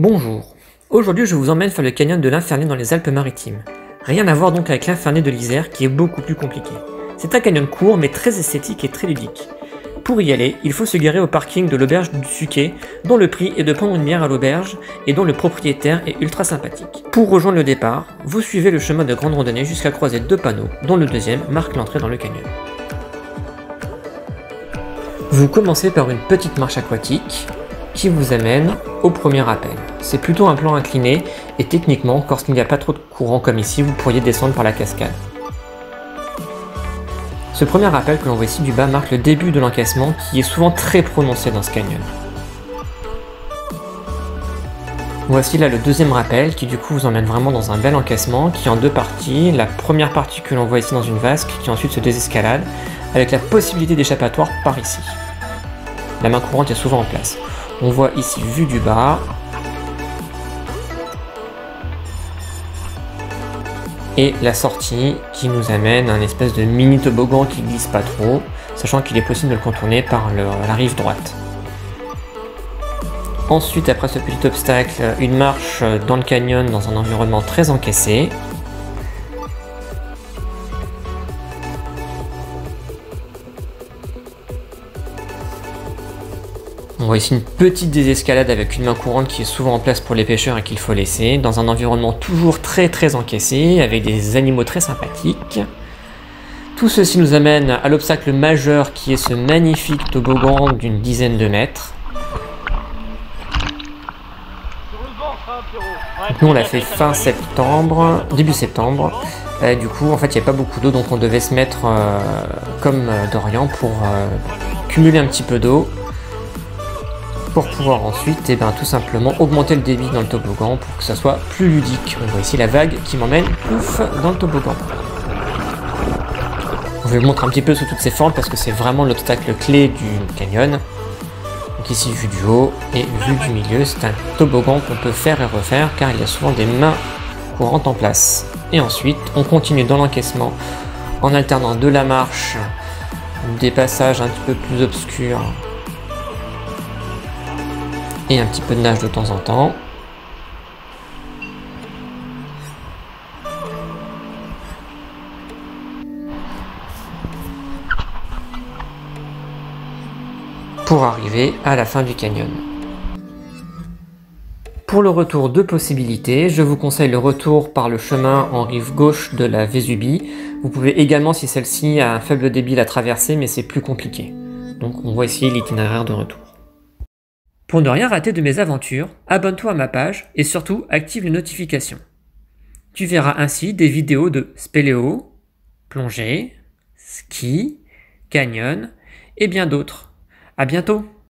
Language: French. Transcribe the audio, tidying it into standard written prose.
Bonjour, aujourd'hui je vous emmène faire le canyon de l'Infernet dans les Alpes-Maritimes. Rien à voir donc avec l'Infernet de l'Isère qui est beaucoup plus compliqué. C'est un canyon court mais très esthétique et très ludique. Pour y aller, il faut se garer au parking de l'auberge du Suquet, dont le prix est de prendre une bière à l'auberge et dont le propriétaire est ultra sympathique. Pour rejoindre le départ, vous suivez le chemin de grande randonnée jusqu'à croiser deux panneaux, dont le deuxième marque l'entrée dans le canyon. Vous commencez par une petite marche aquatique qui vous amène au premier rappel. C'est plutôt un plan incliné et techniquement, lorsqu'il n'y a pas trop de courant comme ici, vous pourriez descendre par la cascade. Ce premier rappel que l'on voit ici du bas marque le début de l'encaissement qui est souvent très prononcé dans ce canyon. Voici là le deuxième rappel qui du coup vous emmène vraiment dans un bel encaissement qui est en deux parties. La première partie que l'on voit ici dans une vasque qui ensuite se désescalade avec la possibilité d'échappatoire par ici. La main courante est souvent en place. On voit ici vue du bas. Et la sortie qui nous amène à un espèce de mini toboggan qui glisse pas trop, sachant qu'il est possible de le contourner par la rive droite. Ensuite, après ce petit obstacle, une marche dans le canyon dans un environnement très encaissé. On voit ici une petite désescalade avec une main courante qui est souvent en place pour les pêcheurs et qu'il faut laisser, dans un environnement toujours très encaissé, avec des animaux très sympathiques. Tout ceci nous amène à l'obstacle majeur qui est ce magnifique toboggan d'une dizaine de mètres. Donc nous on l'a fait fin septembre, début septembre. Du coup en fait il n'y a pas beaucoup d'eau donc on devait se mettre comme Dorian pour cumuler un petit peu d'eau. Pour pouvoir ensuite tout simplement augmenter le débit dans le toboggan pour que ça soit plus ludique. On voit ici la vague qui m'emmène ouf dans le toboggan. Je vais vous montrer un petit peu sous toutes ses formes parce que c'est vraiment l'obstacle clé du canyon. Donc ici vue du haut et vue du milieu, c'est un toboggan qu'on peut faire et refaire car il y a souvent des mains courantes en place. Et ensuite on continue dans l'encaissement en alternant de la marche, des passages un petit peu plus obscurs et un petit peu de nage de temps en temps. Pour arriver à la fin du canyon. Pour le retour, deux possibilités. Je vous conseille le retour par le chemin en rive gauche de la Vésubie. Vous pouvez également, si celle-ci a un faible débit, la traverser, mais c'est plus compliqué. Donc on voit ici l'itinéraire de retour. Pour ne rien rater de mes aventures, abonne-toi à ma page et surtout active les notifications. Tu verras ainsi des vidéos de spéléo, plongée, ski, canyon et bien d'autres. À bientôt!